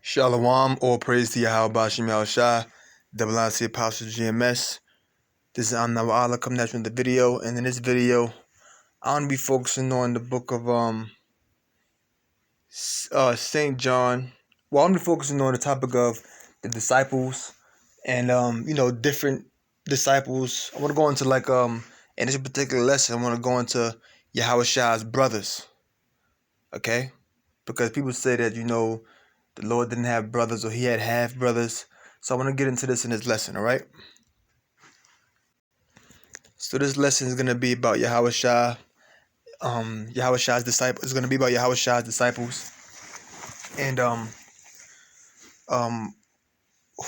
Shalom, all praise to Yahweh Shah, Pt.1 Gms. This is Allah coming at you with the video, and in this video, I'm gonna be focusing on the book of Saint John. Well, I'm gonna be focusing on the topic of the disciples and different disciples. I want to go into in this particular lesson, I want to go into Yahweh Shah's brothers. Okay, because people say that the Lord didn't have brothers or he had half brothers. So I want to get into this in this lesson, all right? So this lesson is going to be about Yahweh Shah. Yahweh Shah's disciples. It's going to be about Yahweh Shah's disciples. And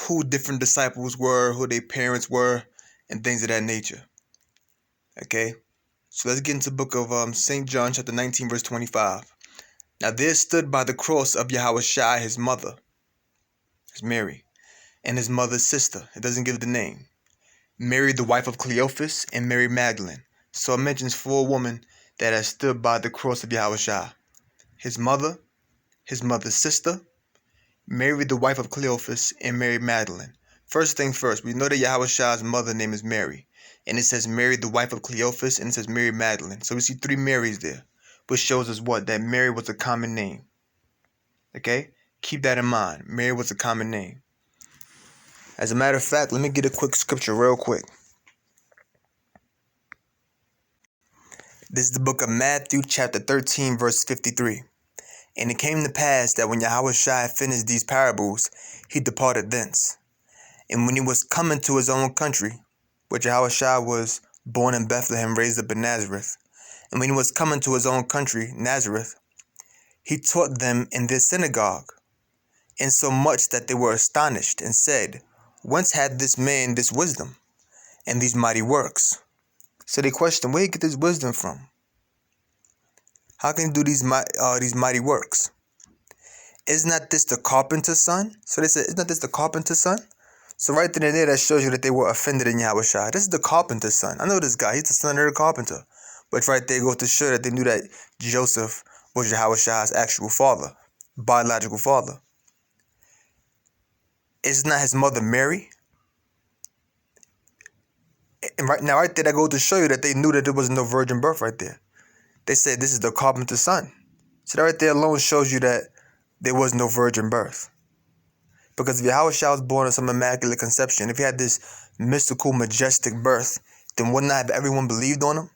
who different disciples were, who their parents were, and things of that nature. Okay? So let's get into the book of St. John chapter 19, verse 25. Now there stood by the cross of Yahweh Shah his mother, his Mary, and his mother's sister. It doesn't give the name. Mary, the wife of Cleophas, and Mary Magdalene. So it mentions 4 women that had stood by the cross of Yahweh Shah. His mother, his mother's sister, Mary, the wife of Cleophas, and Mary Magdalene. First thing first, we know that Yahweh Shah's mother name is Mary. And it says Mary, the wife of Cleophas, and it says Mary Magdalene. So we see 3 Marys there, which shows us what? That Mary was a common name. Okay? Keep that in mind. Mary was a common name. As a matter of fact, let me get a quick scripture real quick. This is the book of Matthew chapter 13, verse 53. And it came to pass that when Yahweh Shah had finished these parables, he departed thence. And when he was come into his own country, which Yahweh Shah was born in Bethlehem, raised up in Nazareth, and when he was come into his own country, Nazareth, he taught them in their synagogue, insomuch that they were astonished, and said, Whence had this man this wisdom, and these mighty works? So they questioned, where did he get this wisdom from? How can he do these mighty works? Is not this the carpenter's son? So they said, isn't not this the carpenter's son? So right then and there, that shows you that they were offended in Yahweh Shah. This is the carpenter's son. I know this guy. He's the son of the carpenter. But right there goes to show that they knew that Joseph was Yahweh Shah's actual father, biological father. Is not his mother Mary? And right there, that goes to show you that they knew that there was no virgin birth right there. They said this is the carpenter's son. So that right there alone shows you that there was no virgin birth. Because if Yahweh Shah was born of some immaculate conception, if he had this mystical, majestic birth, then wouldn't not have everyone believed on him?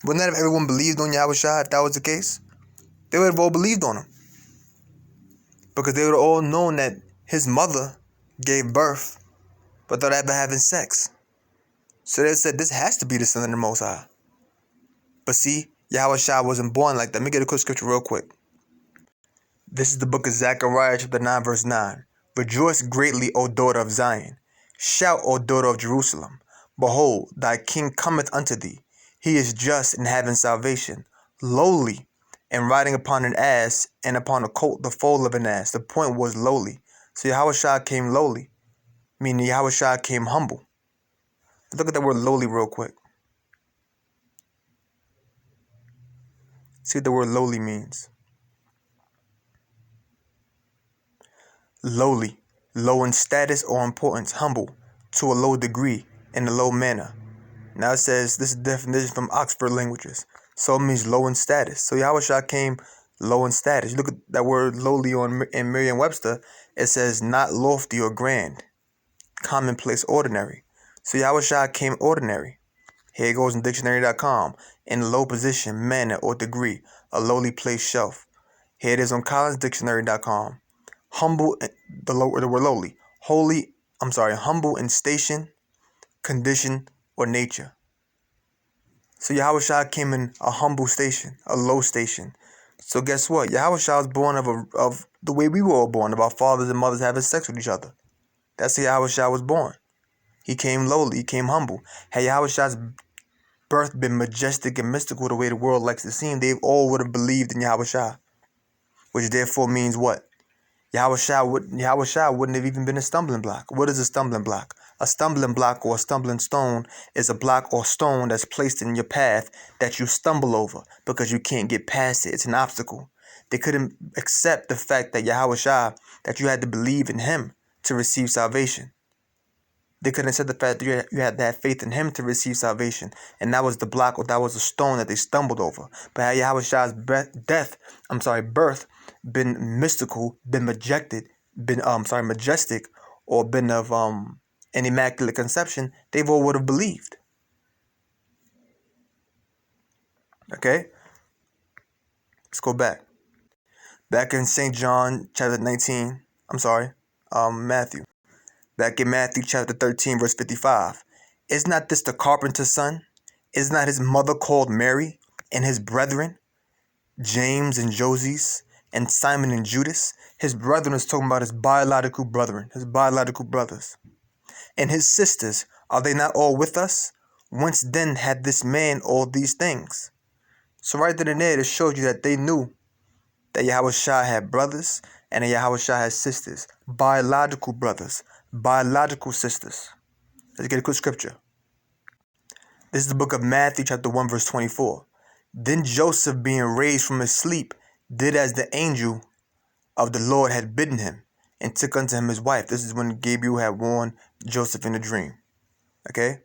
Wouldn't not have everyone believed on Yahweh Shah if that was the case? They would have all believed on him. Because they would have all known that his mother gave birth without ever having sex. So they said, this has to be the son of the Most High. But see, Yahweh Shah wasn't born like that. Let me get a quick scripture real quick. This is the book of Zechariah chapter 9, verse 9. Rejoice greatly, O daughter of Zion. Shout, O daughter of Jerusalem. Behold, thy king cometh unto thee. He is just and having salvation, lowly, and riding upon an ass, and upon a colt the foal of an ass. The point was lowly. So Yahweh Shah came lowly, meaning Yahweh Shah came humble. Look at that word lowly real quick. See what the word lowly means. Lowly, low in status or importance, humble, to a low degree, in a low manner. Now it says, this is a definition from Oxford Languages. So it means low in status. So Yahweh Shah came low in status. You look at that word lowly in Merriam-Webster, it says not lofty or grand, commonplace, ordinary. So Yahweh Shah came ordinary. Here it goes in dictionary.com. In a low position, manner, or degree, a lowly place, shelf. Here it is on collinsdictionary.com. Humble, the word lowly. Humble in station, condition, or nature. So Yahweh Shah came in a humble station, a low station. So guess what? Yahweh Shah was born of the way we were all born, of our fathers and mothers having sex with each other. That's how Yahweh Shah was born. He came lowly, he came humble. Had Yahweh Shah's birth been majestic and mystical the way the world likes to see him, they all would have believed in Yahweh Shah. Which therefore means what? Yahweh Shah wouldn't have even been a stumbling block. What is a stumbling block? A stumbling block or a stumbling stone is a block or stone that's placed in your path that you stumble over because you can't get past it. It's an obstacle. They couldn't accept the fact that Yahweh Shah, that you had to believe in him to receive salvation. They couldn't accept the fact that you had to have faith in him to receive salvation. And that was the block, or that was the stone that they stumbled over. But had Yahweh Shah's birth been mystical, been majestic, or been of an immaculate conception, they all would have believed. Okay? Let's go back. Back in St. John chapter 19, Matthew. Back in Matthew chapter 13, verse 55. Is not this the carpenter's son? Is not his mother called Mary, and his brethren, James and Joses, and Simon and Judas? His brethren is talking about his biological brethren, his biological brothers. And his sisters, are they not all with us? Whence then had this man all these things? So right then and there, it showed you that they knew that Yahweh Shah had brothers and that Yahweh Shah had sisters. Biological brothers, biological sisters. Let's get a quick scripture. This is the book of Matthew chapter 1 verse 24. Then Joseph, being raised from his sleep, did as the angel of the Lord had bidden him, and took unto him his wife. This is when Gabriel had warned Joseph in a dream. Okay?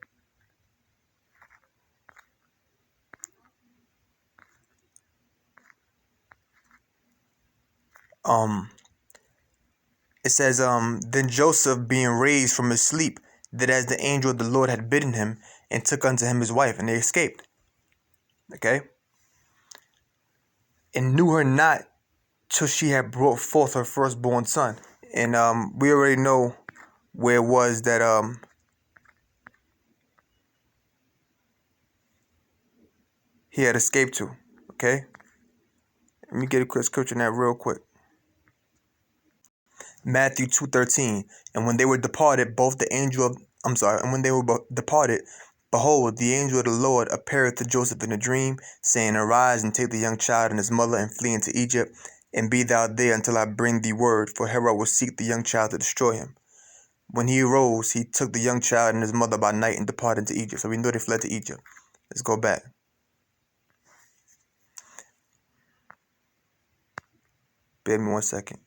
It says, then Joseph, being raised from his sleep, did as the angel of the Lord had bidden him, and took unto him his wife, and they escaped. Okay? And knew her not till she had brought forth her firstborn son. And we already know where it was that he had escaped to. Okay? Let me get a quick scripture on that real quick. Matthew 2:13. And when they were departed, departed, behold, the angel of the Lord appeared to Joseph in a dream, saying, Arise and take the young child and his mother and flee into Egypt, and be thou there until I bring thee word, for Herod will seek the young child to destroy him. When he arose, he took the young child and his mother by night and departed to Egypt. So we know they fled to Egypt. Let's go back. Bear me 1 second.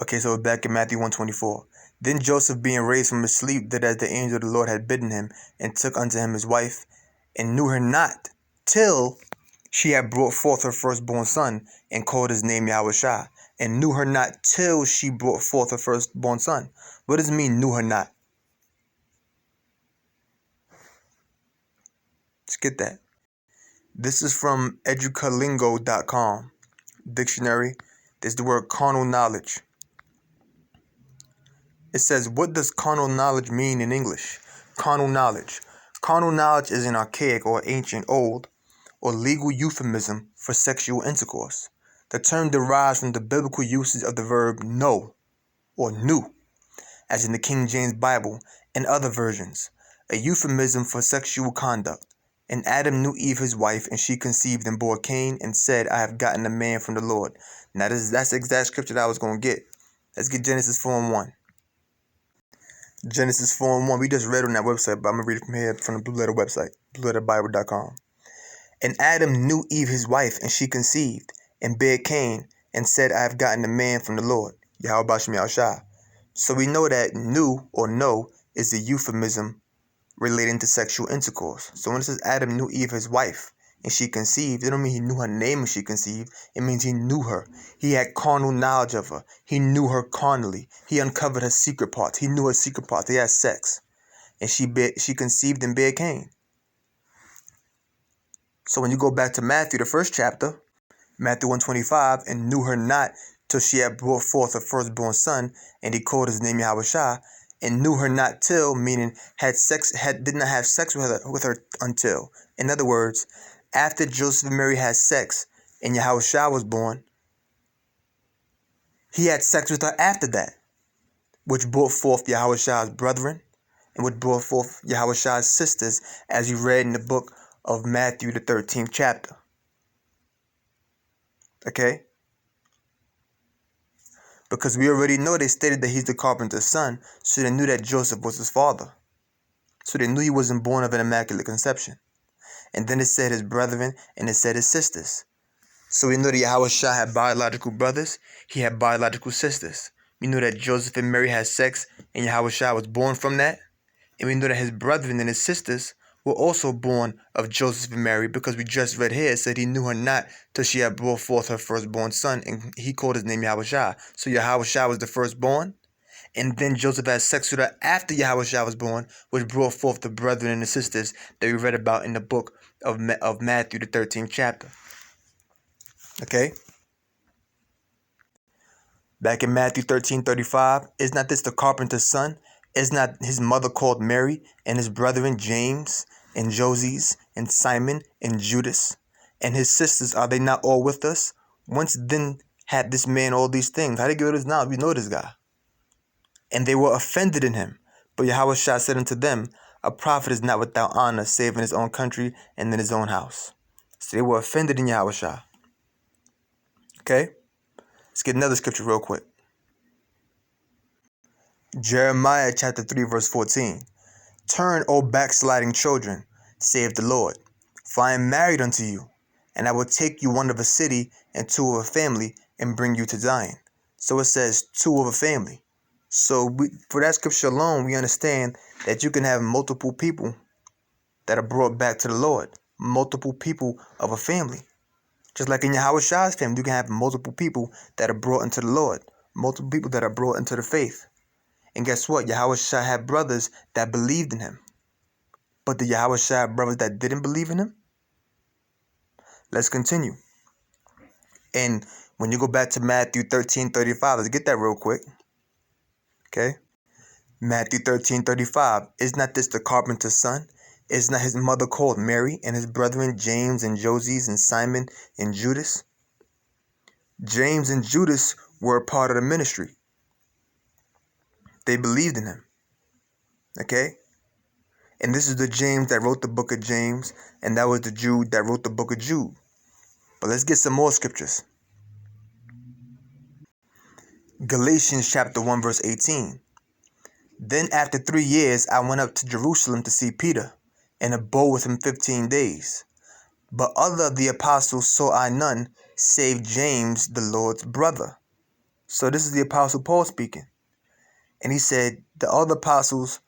Okay, so back in Matthew 1:24. Then Joseph, being raised from his sleep, did as the angel of the Lord had bidden him, and took unto him his wife, and knew her not till she had brought forth her firstborn son, and called his name Yahweh Shah. And knew her not till she brought forth her firstborn son. What does it mean, knew her not? Let's get that. This is from educalingo.com dictionary. There's the word carnal knowledge. It says, what does carnal knowledge mean in English? Carnal knowledge. Carnal knowledge is an archaic or ancient, old, or legal euphemism for sexual intercourse. The term derives from the biblical usage of the verb know or knew, as in the King James Bible and other versions, a euphemism for sexual conduct. And Adam knew Eve his wife, and she conceived and bore Cain, and said, I have gotten a man from the Lord. Now that's the exact scripture that I was going to get. Let's get Genesis 4:1. Genesis 4:1. We just read on that website, but I'm going to read it from here from the Blue Letter website, blueletterbible.com. And Adam knew Eve his wife, and she conceived, and bare Cain, and said, I have gotten a man from the Lord. Yahweh Bashem Yahushua. So we know that knew or know is a euphemism relating to sexual intercourse. So when it says Adam knew Eve his wife, and she conceived, it don't mean he knew her name when she conceived. It means he knew her. He had carnal knowledge of her. He knew her carnally. He uncovered her secret parts. He knew her secret parts. They had sex. And she conceived and bare Cain. So when you go back to Matthew, the first chapter, Matthew 1:25, and knew her not till she had brought forth her firstborn son, and he called his name Yahweh Shah, and knew her not till, meaning did not have sex with her until. In other words, after Joseph and Mary had sex and Yahweh Shah was born, he had sex with her after that, which brought forth Yahweh Shah's brethren, and which brought forth Yahweh Shah's sisters, as you read in the book of Matthew, the 13th chapter. Okay? Because we already know they stated that he's the carpenter's son, so they knew that Joseph was his father. So they knew he wasn't born of an immaculate conception. And then it said his brethren, and it said his sisters. So we know that Yahweh Shah had biological brothers. He had biological sisters. We know that Joseph and Mary had sex, and Yahweh Shah was born from that. And we know that his brethren and his sisters were also born of Joseph and Mary, because we just read here, it said he knew her not till she had brought forth her firstborn son, and he called his name Yahweh Shah. So Yahweh Shah was the firstborn, and then Joseph had sex with her after Yahweh Shah was born, which brought forth the brethren and the sisters that we read about in the book of Matthew, the 13th chapter. Okay? Back in Matthew 13:35, is not this the carpenter's son? Is not his mother called Mary, and his brethren James, and Joses, and Simon, and Judas? And his sisters, are they not all with us? Whence then had this man all these things? How did he get this knowledge? We know this guy. And they were offended in him. But Yahweh Shah said unto them, a prophet is not without honor, save in his own country and in his own house. So they were offended in Yahweh Shah. Okay? Let's get another scripture real quick. Jeremiah chapter 3 verse 14. Turn, O backsliding children, saith the Lord, for I am married unto you, and I will take you one of a city and two of a family, and bring you to Zion. So it says two of a family. So for that scripture alone, we understand that you can have multiple people that are brought back to the Lord. Multiple people of a family. Just like in Yahweh Shah's family, you can have multiple people that are brought into the Lord. Multiple people that are brought into the faith. And guess what? Yahweh Shah had brothers that believed in him. But the Yahweh Shah had brothers that didn't believe in him? Let's continue. And when you go back to Matthew 13:35, let's get that real quick. Okay? Matthew 13:35. Is not this the carpenter's son? Is not his mother called Mary, and his brethren James and Joses and Simon and Judas? James and Judas were a part of the ministry. They believed in him. Okay? And this is the James that wrote the book of James, and that was the Jude that wrote the book of Jude. But let's get some more scriptures. Galatians chapter 1 verse 18. Then after 3 years I went up to Jerusalem to see Peter, and abode with him 15 days. But other of the apostles saw I none, save James, the Lord's brother. So this is the apostle Paul speaking. And he said, the other apostles,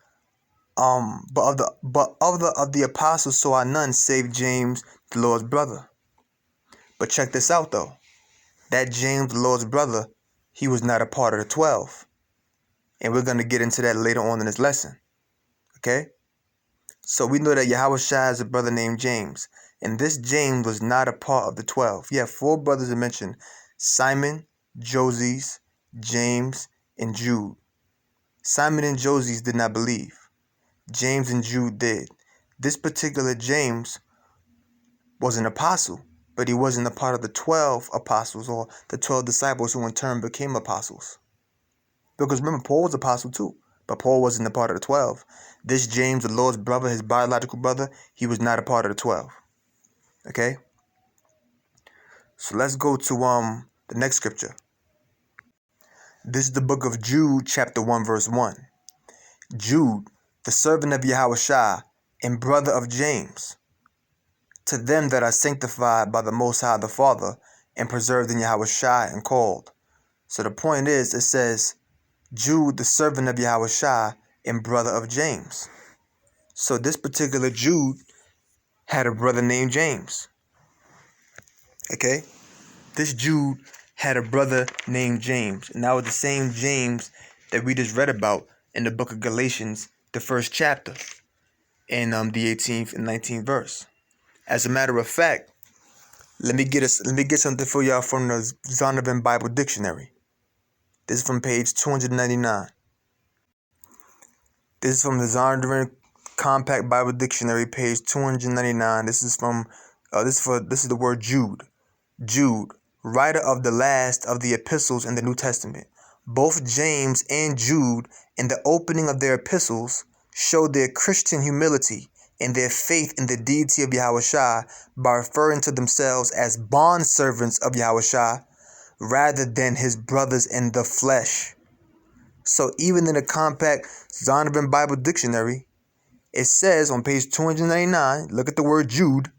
but other of the apostles saw I none, save James, the Lord's brother. But check this out though. That James, the Lord's brother, he was not a part of the 12. And we're going to get into that later on in this lesson. Okay? So we know that Yahweh Shah has a brother named James. And this James was not a part of the 12. He had 4 brothers that mentioned: Simon, Joses, James, and Jude. Simon and Joses did not believe. James and Jude did. This particular James was an apostle, but he wasn't a part of the 12 apostles or the 12 disciples who in turn became apostles. Because remember, Paul was apostle too, but Paul wasn't a part of the 12. This James, the Lord's brother, his biological brother, he was not a part of the 12. Okay? So let's go to the next scripture. This is the book of Jude, chapter 1, verse 1. Jude, the servant of Yahweh Shah, and brother of James, to them that are sanctified by the Most High the Father, and preserved in Yahweh Shah and called. So the point is, it says, Jude, the servant of Yahweh Shah, and brother of James. So this particular Jude had a brother named James. Okay? This Jude had a brother named James. And that was the same James that we just read about in the book of Galatians, the 1st chapter, in the 18th and 19th verse. As a matter of fact, let me get something for y'all from the Zondervan Bible Dictionary. This is from page 299. This is from the Zondervan Compact Bible Dictionary, page 299. This is from this is the word Jude. Jude, writer of the last of the epistles in the New Testament. Both James and Jude, in the opening of their epistles, showed their Christian humility and their faith in the deity of Yahweh Shah by referring to themselves as bondservants of Yahweh Shah rather than his brothers in the flesh. So even in the compact Zondervan Bible Dictionary, it says on page 299, look at the word Jude,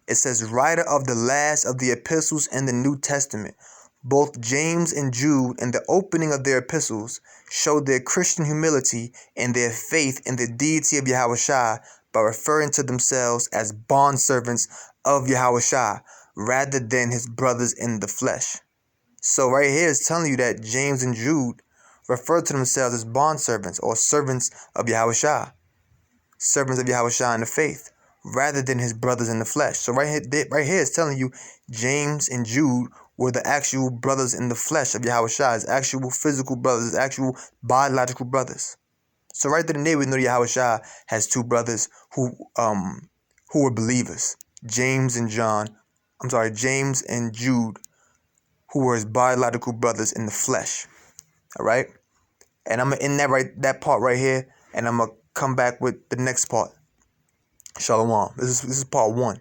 It says, writer of the last of the epistles in the New Testament. Both James and Jude, in the opening of their epistles, showed their Christian humility and their faith in the deity of Yahushua by referring to themselves as bondservants of Yahushua rather than his brothers in the flesh. So right here is telling you that James and Jude refer to themselves as bondservants or servants of Yahushua, servants of Yahushua in the faith, rather than his brothers in the flesh. So right here is telling you James and Jude were the actual brothers in the flesh of Yahushua, his actual physical brothers, his actual biological brothers. So right then and there we know Yahushua has two brothers who were believers. James and Jude, who were his biological brothers in the flesh. All right? And I'm going to end that part right here, and I'm going to come back with the next part. Shalom. This is part 1.